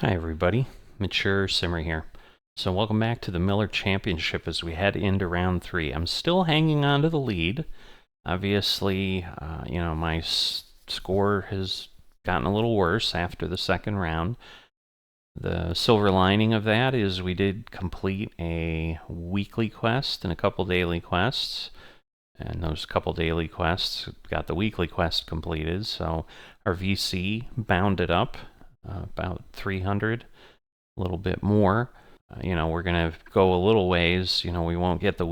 Hi everybody, Mature Simmer here. So welcome back to the Miller Championship as we head into round 3. I'm still hanging on to the lead. Obviously, my score has gotten a little worse after the second round. The silver lining of that is we did complete a weekly quest and a couple daily quests. And those couple daily quests got the weekly quest completed, so our VC bounded up about 300, a little bit more. We're going to go a little ways. We won't get the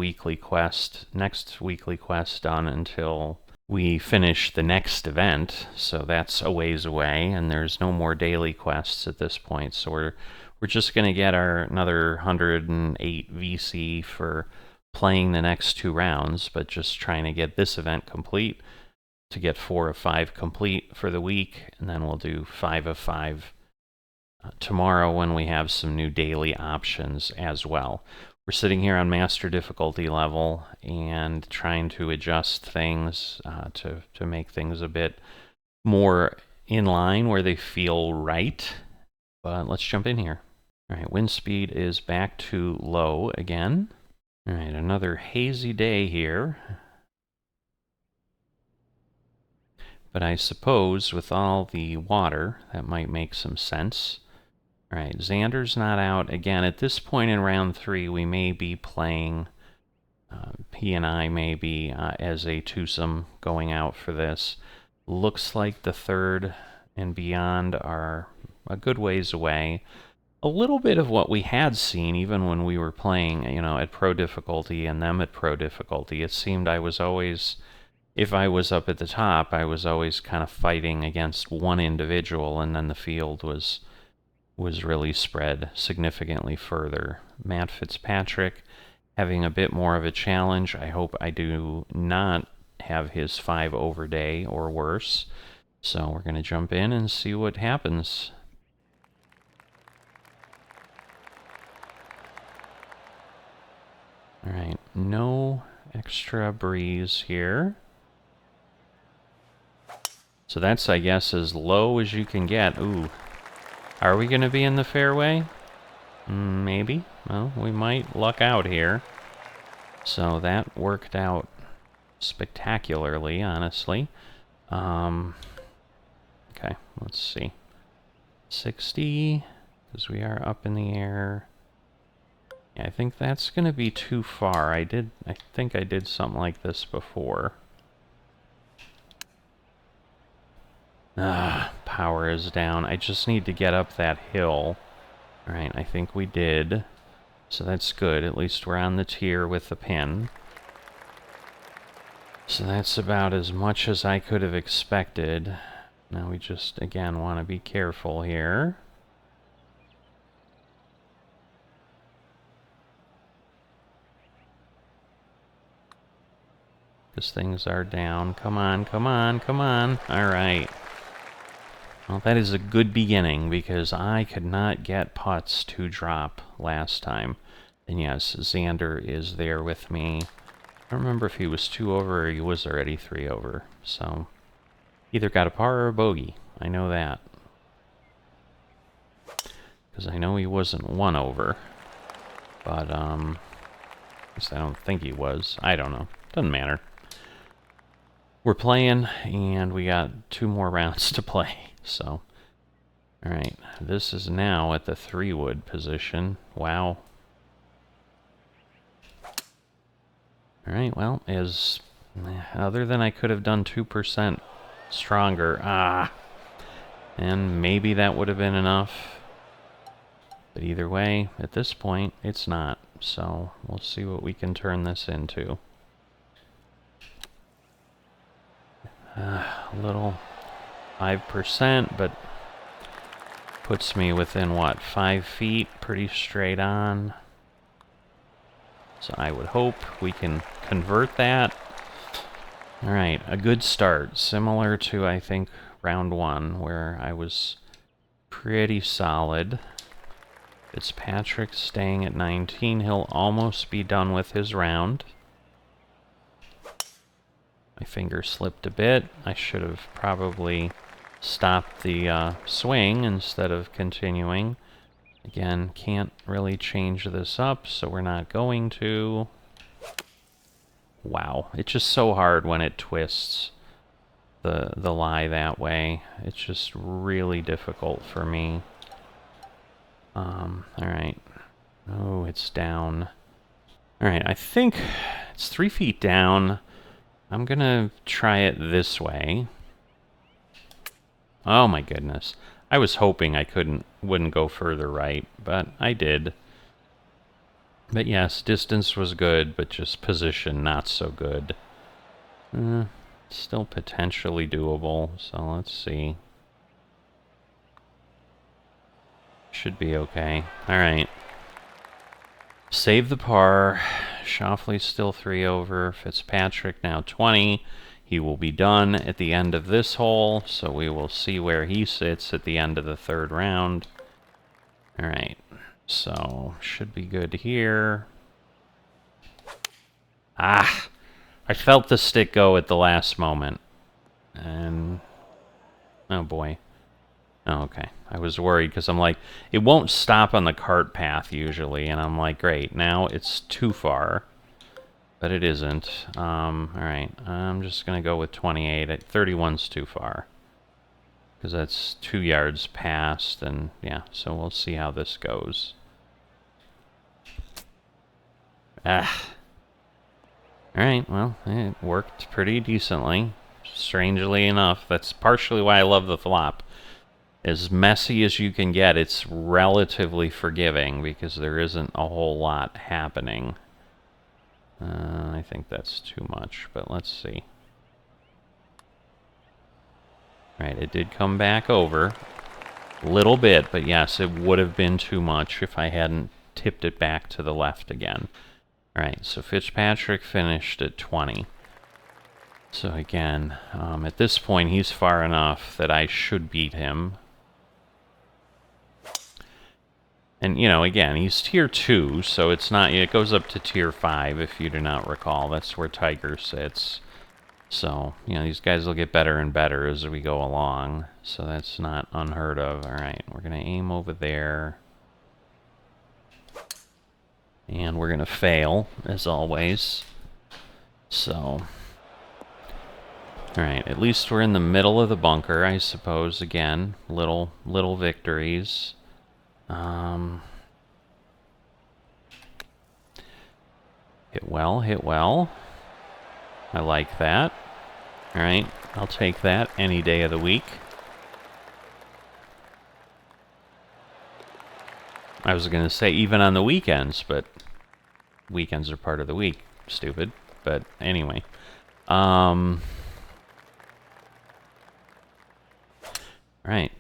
next weekly quest done until we finish the next event, so that's a ways away, and there's no more daily quests at this point, so we're just going to get another 108 VC for playing the next 2 rounds, but just trying to get this event complete to get 4 of 5 complete for the week, and then we'll do 5 of 5 tomorrow when we have some new daily options as well. We're sitting here on master difficulty level and trying to adjust things to make things a bit more in line where they feel right. But let's jump in here. All right, wind speed is back to low again. All right, another hazy day here. But I suppose with all the water, that might make some sense. All right, Xander's not out. Again, at this point in round 3, we may be playing, he and I may be as a twosome going out for this. Looks like the third and beyond are a good ways away. A little bit of what we had seen even when we were playing, at pro difficulty and them at pro difficulty. It seemed I was always, if I was up at the top, I was always kind of fighting against one individual, and then the field was really spread significantly further. Matt Fitzpatrick having a bit more of a challenge. I hope I do not have his 5 over day or worse. So we're going to jump in and see what happens. All right, no extra breeze here. So that's, I guess, as low as you can get. Ooh. Are we going to be in the fairway? Maybe. Well, we might luck out here. So that worked out spectacularly, honestly. Okay, let's see. 60, because we are up in the air. Yeah, I think that's going to be too far. I think I did something like this before. Power is down. I just need to get up that hill. Alright, I think we did. So that's good. At least we're on the tier with the pin. So that's about as much as I could have expected. Now we just, again, want to be careful here. Because things are down. Come on, come on, come on. Alright. Well, that is a good beginning, because I could not get putts to drop last time. And yes, Xander is there with me. I don't remember if he was 2 over or he was already 3 over. So, either got a par or a bogey. I know that. Because I know he wasn't 1 over. But, at least I don't think he was. I don't know. Doesn't matter. We're playing, and we got 2 more rounds to play. So, alright, this is now at the 3-wood position. Wow. Alright, well, other than I could have done 2% stronger, and maybe that would have been enough. But either way, at this point, it's not. So, we'll see what we can turn this into. A little 5%, but puts me within, what, 5 feet, pretty straight on. So I would hope we can convert that. Alright, a good start, similar to, I think, round 1, where I was pretty solid. Fitzpatrick staying at 19, he'll almost be done with his round. My finger slipped a bit. I should have probably stop the swing instead of continuing. Again, can't really change this up, so we're not going to. Wow, it's just so hard when it twists the lie that way. It's just really difficult for me. Alright. Oh, it's down. Alright, I think it's 3 feet down. I'm gonna try it this way. Oh my goodness. I was hoping I wouldn't go further right, but I did. But yes, distance was good, but just position not so good. Still potentially doable, so let's see. Should be okay. Alright. Save the par. Schauffele's still 3 over. Fitzpatrick now 20. He will be done at the end of this hole, so we will see where he sits at the end of the 3rd round. Alright, so should be good here. Ah! I felt the stick go at the last moment. And... oh boy. Oh, okay. I was worried because I'm like, it won't stop on the cart path usually, and I'm like, great, now it's too far. But it isn't. Alright, I'm just going to go with 28. 31's too far. Because that's 2 yards past, and yeah, so we'll see how this goes. Ah. Alright, well, it worked pretty decently. Strangely enough, that's partially why I love the flop. As messy as you can get, it's relatively forgiving because there isn't a whole lot happening. I think that's too much, but let's see. Right, it did come back over a little bit, but yes, it would have been too much if I hadn't tipped it back to the left again. Alright, so Fitzpatrick finished at 20. So again, at this point, he's far enough that I should beat him. And, you know, again, he's tier 2, so it's not, it goes up to tier 5, if you do not recall. That's where Tiger sits. So, you know, these guys will get better and better as we go along. So that's not unheard of. Alright, we're going to aim over there. And we're going to fail, as always. So... alright, at least we're in the middle of the bunker, I suppose. Again, little victories. Hit well, hit well. I like that. Alright, I'll take that any day of the week. I was going to say even on the weekends, but weekends are part of the week. Stupid. But anyway. Alright,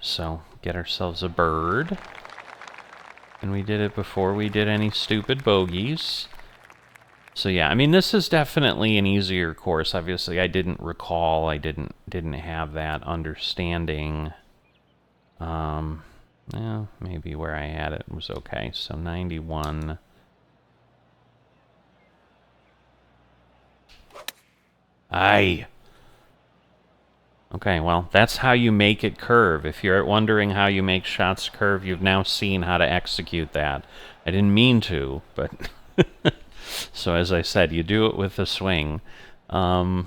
so get ourselves a bird. And we did it before we did any stupid bogeys. So yeah, I mean, this is definitely an easier course. Obviously, I didn't recall, I didn't have that understanding. Yeah, maybe where I had it was okay. So 91. Aye. Okay, well, that's how you make it curve. If you're wondering how you make shots curve, you've now seen how to execute that. I didn't mean to, but... so as I said, you do it with the swing. I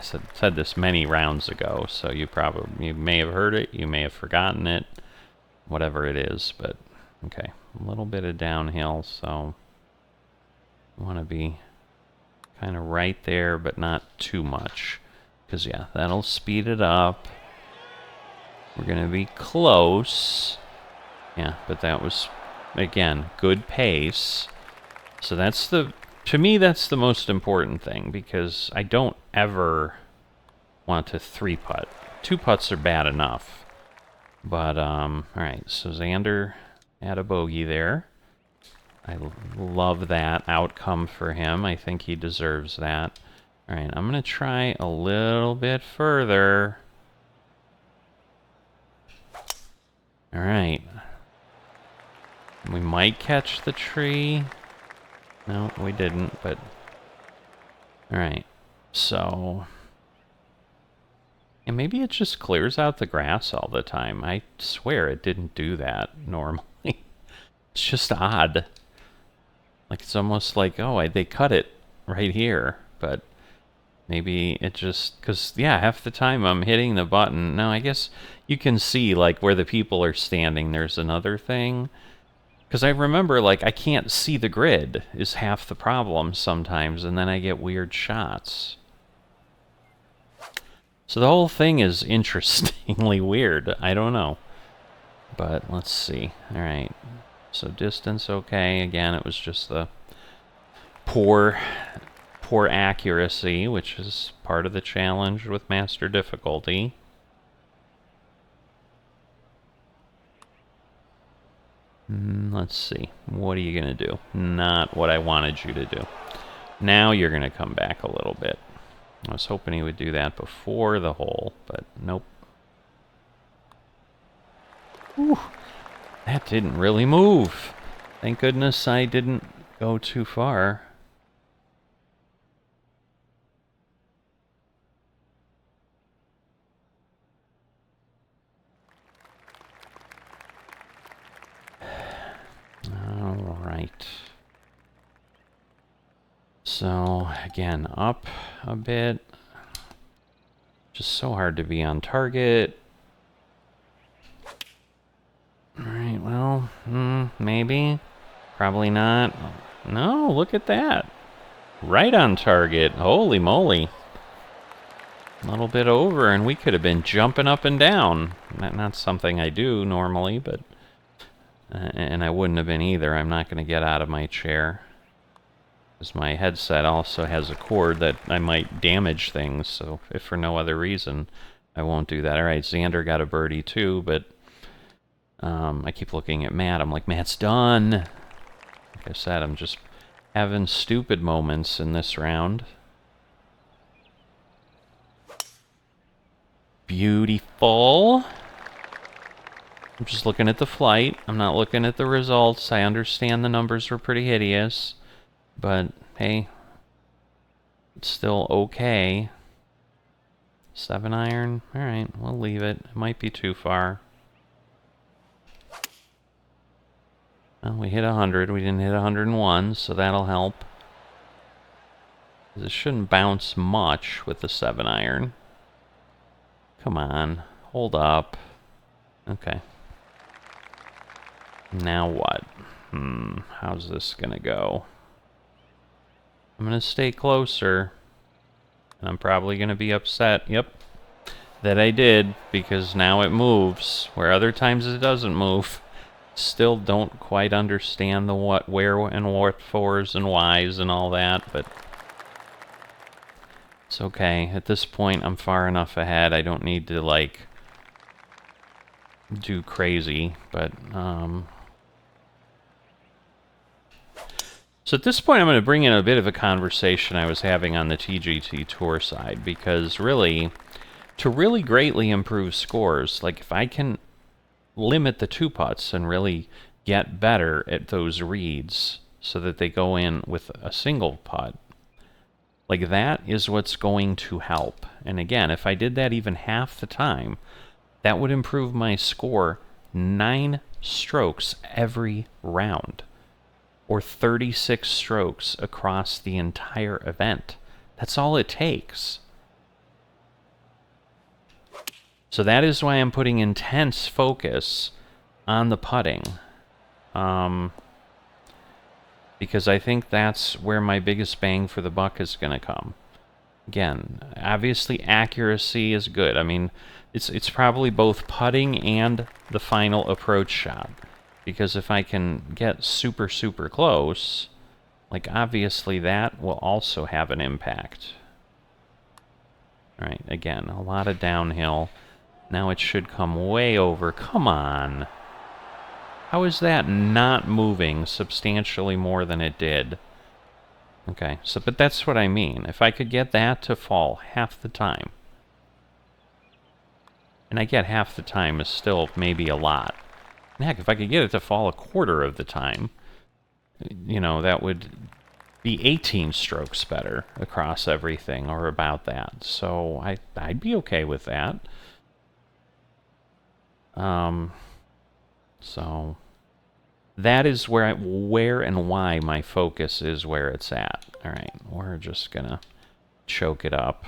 said this many rounds ago, so you may have heard it, you may have forgotten it, whatever it is, but okay. A little bit of downhill, so you want to be kind of right there, but not too much. Because, yeah, that'll speed it up. We're going to be close. Yeah, but that was, again, good pace. So that's to me, that's the most important thing, because I don't ever want to 3-putt. 2 putts are bad enough. But, alright, so Xander had a bogey there. I love that outcome for him. I think he deserves that. Alright, I'm going to try a little bit further. Alright. We might catch the tree. No, we didn't, but... alright, so... And maybe it just clears out the grass all the time. I swear it didn't do that normally. It's just odd. Like, it's almost like, oh, they cut it right here. But maybe it just... Because, yeah, half the time I'm hitting the button. No, I guess you can see, like, where the people are standing. There's another thing. Because I remember, like, I can't see the grid is half the problem sometimes. And then I get weird shots. So the whole thing is interestingly weird. I don't know. But let's see. All right. So distance, okay. Again, it was just the poor accuracy, which is part of the challenge with master difficulty. Let's see. What are you going to do? Not what I wanted you to do. Now you're going to come back a little bit. I was hoping he would do that before the hole, but nope. Whew. That didn't really move. Thank goodness I didn't go too far. All right. So, again, up a bit. Just so hard to be on target. Alright, well, maybe. Probably not. No, look at that. Right on target. Holy moly. A little bit over, and we could have been jumping up and down. Not something I do normally, but... and I wouldn't have been either. I'm not going to get out of my chair. Because my headset also has a cord that I might damage things, so if for no other reason, I won't do that. Alright, Xander got a birdie too, but I keep looking at Matt. I'm like, Matt's done! Like I said, I'm just having stupid moments in this round. Beautiful! I'm just looking at the flight. I'm not looking at the results. I understand the numbers were pretty hideous. But, hey, it's still okay. 7-iron? Alright, we'll leave it. It might be too far. Well, we hit 100. We didn't hit 101, so that'll help. It shouldn't bounce much with the 7-iron. Come on. Hold up. Okay. Now what? How's this gonna go? I'm going to stay closer, and I'm probably going to be upset, yep, that I did, because now it moves, where other times it doesn't move. Still don't quite understand the what, where, and what fors and whys and all that, but it's okay. At this point, I'm far enough ahead. I don't need to, like, do crazy, but, So at this point, I'm going to bring in a bit of a conversation I was having on the TGT Tour side, because really, to really greatly improve scores, like if I can limit the two putts and really get better at those reads so that they go in with a single putt, like that is what's going to help. And again, if I did that even half the time, that would improve my score 9 strokes every round. Or 36 strokes across the entire event. That's all it takes. So that is why I'm putting intense focus on the putting. Because I think that's where my biggest bang for the buck is going to come. Again, obviously accuracy is good. I mean, it's probably both putting and the final approach shot. Because if I can get super, super close, like obviously that will also have an impact. Alright, again, a lot of downhill. Now it should come way over. Come on! How is that not moving substantially more than it did? Okay, so, but that's what I mean. If I could get that to fall half the time, and I get half the time is still maybe a lot. Heck, if I could get it to fall a quarter of the time, you know, that would be 18 strokes better across everything, or about that. So I'd be okay with that. So that is where and why my focus is where it's at. All right, we're just gonna choke it up.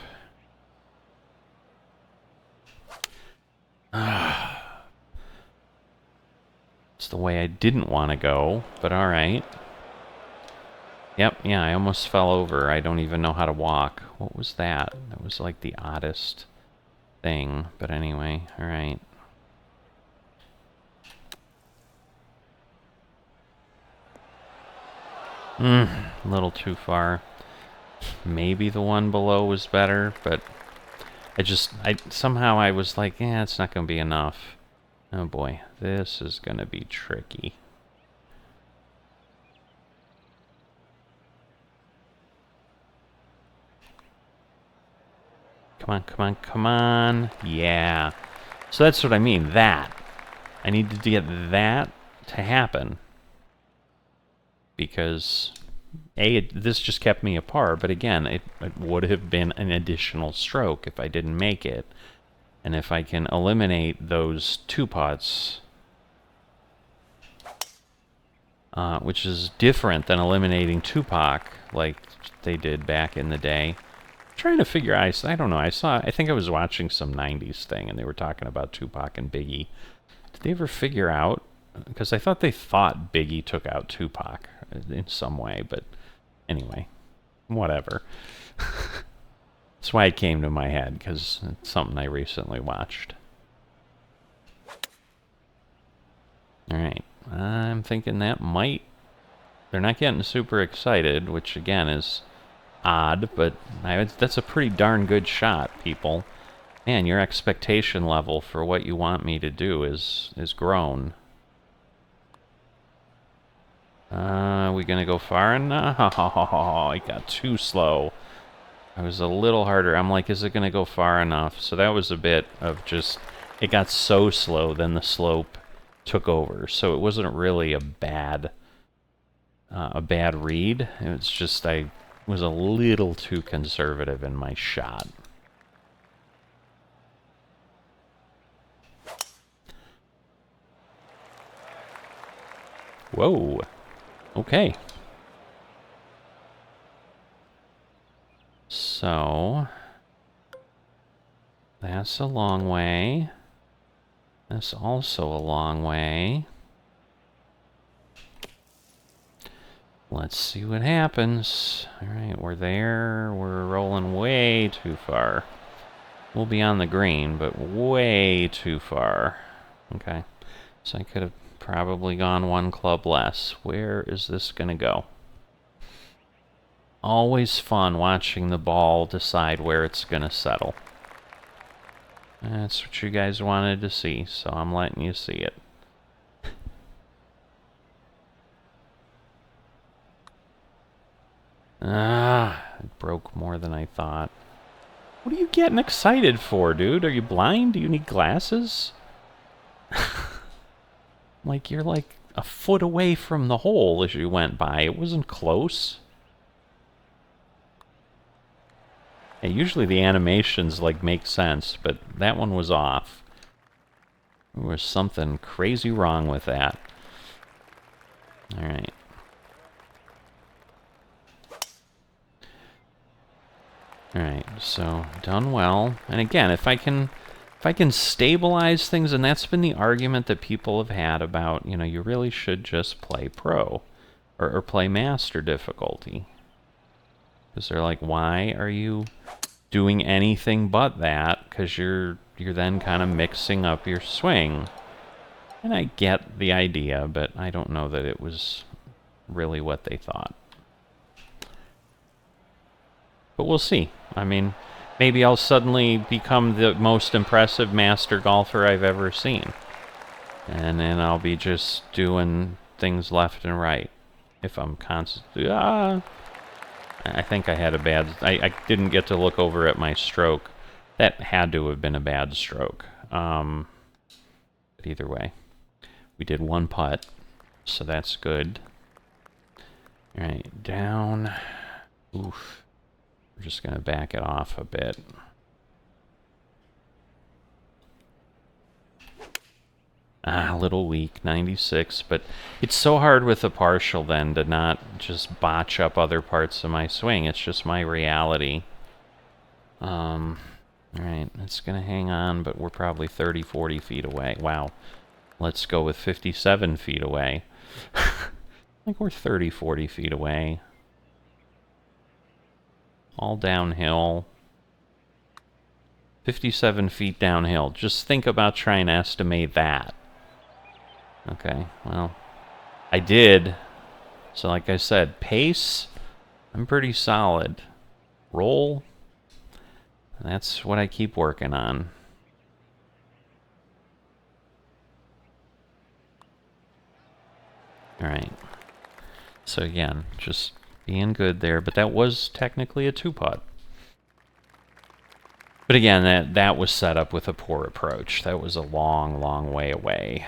It's the way I didn't want to go, but all right. Yep, yeah, I almost fell over. I don't even know how to walk. What was that? That was like the oddest thing. But anyway, all right. A little too far. Maybe the one below was better, but somehow I was like, yeah, it's not going to be enough. Oh boy, this is going to be tricky. Come on, come on, come on. Yeah. So that's what I mean, that. I needed to get that to happen. Because, this just kept me apart, but again, it would have been an additional stroke if I didn't make it. And if I can eliminate those 2 putts, which is different than eliminating Tupac, like they did back in the day. I'm trying to figure out, I don't know, I think I was watching some 90s thing, and they were talking about Tupac and Biggie. Did they ever figure out? Because I thought they thought Biggie took out Tupac in some way, but anyway, whatever. That's why it came to my head, because it's something I recently watched. Alright, I'm thinking that might... They're not getting super excited, which again is odd, but that's a pretty darn good shot, people. Man, your expectation level for what you want me to do is grown. Are we gonna go far enough? Oh, it got too slow. I was a little harder. I'm like, is it gonna go far enough? So that was a bit of just, it got so slow, then the slope took over. So it wasn't really a bad read. It was just I was a little too conservative in my shot. Whoa. Okay. So, that's a long way. That's also a long way. Let's see what happens. Alright, we're there. We're rolling way too far. We'll be on the green, but way too far. Okay. So I could have probably gone 1 club less. Where is this going to go? Always fun watching the ball decide where it's going to settle. That's what you guys wanted to see, so I'm letting you see it. It broke more than I thought. What are you getting excited for, dude? Are you blind? Do you need glasses? Like, you're like a foot away from the hole as you went by. It wasn't close. And usually the animations, like, make sense, but that one was off. There was something crazy wrong with that. Alright. Alright, so done well. And again, if I can stabilize things, and that's been the argument that people have had about, you know, you really should just play pro or play master difficulty. Because they're like, why are you doing anything but that? Because you're then kind of mixing up your swing. And I get the idea, but I don't know that it was really what they thought. But we'll see. I mean, maybe I'll suddenly become the most impressive master golfer I've ever seen. And then I'll be just doing things left and right. If I'm constantly... I think I had a bad... I didn't get to look over at my stroke. That had to have been a bad stroke. But either way. We did 1 putt, so that's good. All right, down. Oof. We're just going to back it off a bit. A little weak, 96, but it's so hard with a partial then to not just botch up other parts of my swing. It's just my reality. Alright, it's going to hang on, but we're probably 30, 40 feet away. Wow. Let's go with 57 feet away. I think we're 30, 40 feet away. All downhill. 57 feet downhill. Just think about trying to estimate that. Okay, well, I did. So like I said, pace, I'm pretty solid. Roll, that's what I keep working on. Alright. So again, just being good there, but that was technically a 2-putt. But again, that was set up with a poor approach. That was a long, long way away.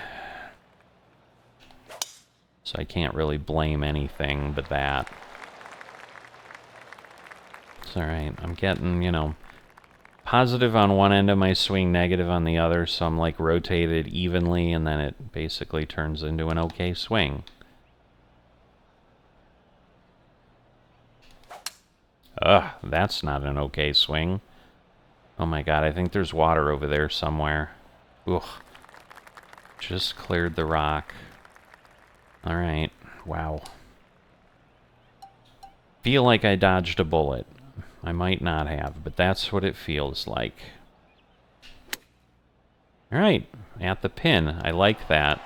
So I can't really blame anything but that. It's alright. I'm getting, you know, positive on one end of my swing, negative on the other, so I'm like rotated evenly, and then it basically turns into an okay swing. Ugh, that's not an okay swing. Oh my god, I think there's water over there somewhere. Ugh. Just cleared the rock. Alright, wow. Feel like I dodged a bullet. I might not have, but that's what it feels like. Alright, at the pin. I like that.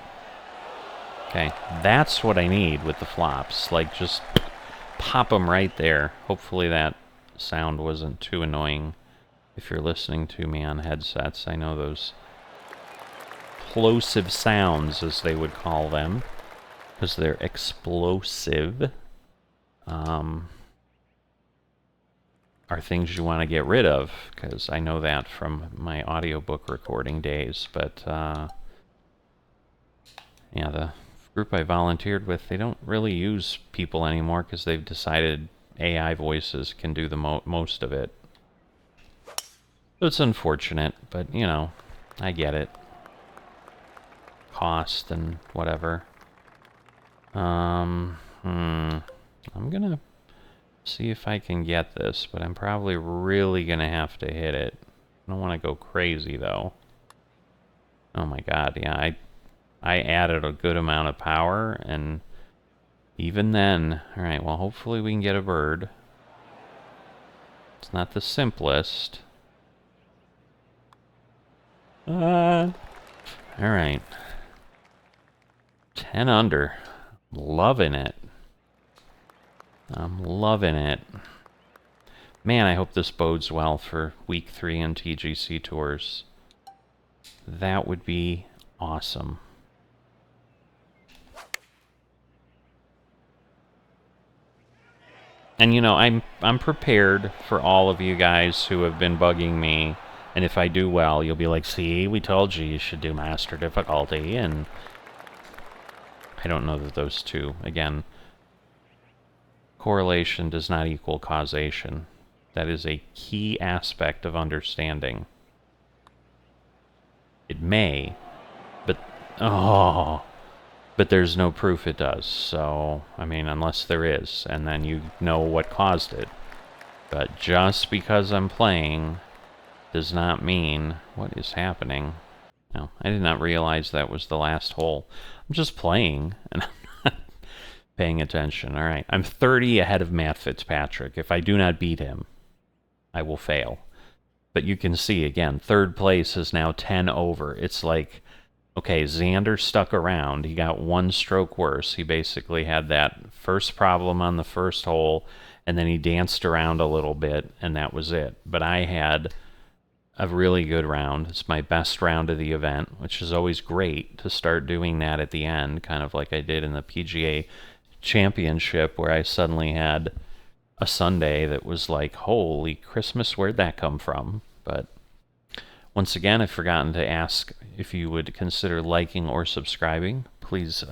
Okay, that's what I need with the flops. Like, just pop them right there. Hopefully that sound wasn't too annoying if you're listening to me on headsets. I know those plosive sounds, as they would call them, because they're explosive, are things you want to get rid of, because I know that from my audiobook recording days. But yeah, the group I volunteered with, they don't really use people anymore because they've decided AI voices can do the most of it. So it's unfortunate, but you know, I get it. Cost and whatever. I'm gonna see if I can get this, but I'm probably really gonna have to hit it. I don't want to go crazy though. Oh my god, yeah, I added a good amount of power, and even then, alright, well hopefully we can get a bird. It's not the simplest. Alright. 10 under. Loving it. I'm loving it. Man, I hope this bodes well for week 3 in TGC Tours. That would be awesome. And you know, I'm prepared for all of you guys who have been bugging me, and if I do well, you'll be like, see, we told you you should do master difficulty, and I don't know that those two, again, correlation does not equal causation. That is a key aspect of understanding. It may, but but there's no proof it does. So, I mean, unless there is, and then you know what caused it. But just because I'm playing does not mean what is happening. No, I did not realize that was the last hole. I'm just playing, and I'm not paying attention. All right, I'm 30 ahead of Matt Fitzpatrick. If I do not beat him, I will fail. But you can see, again, third place is now 10 over. It's like, okay, Xander stuck around. He got one stroke worse. He basically had that first problem on the first hole, and then he danced around a little bit, and that was it. But I had a really good round. It's my best round of the event, which is always great to start doing that at the end, kind of like I did in the PGA Championship, where I suddenly had a Sunday that was like, holy Christmas, where'd that come from? But once again, I've forgotten to ask if you would consider liking or subscribing. Please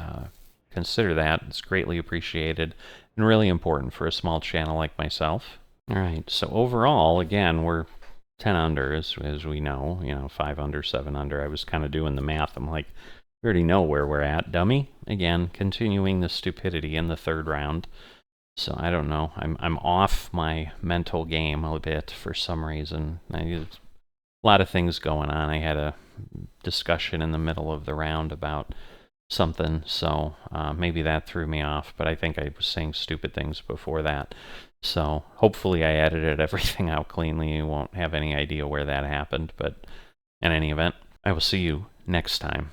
consider that. It's greatly appreciated and really important for a small channel like myself. All right, so overall, again, we're 10 under, as we know, 5 under, 7 under. I was kind of doing the math. I'm like, we already know where we're at, dummy. Again, continuing the stupidity in the third round. So I don't know. I'm off my mental game a bit for some reason. A lot of things going on. I had a discussion in the middle of the round about something, so maybe that threw me off, but I think I was saying stupid things before that. So hopefully I edited everything out cleanly. You won't have any idea where that happened, but in any event, I will see you next time.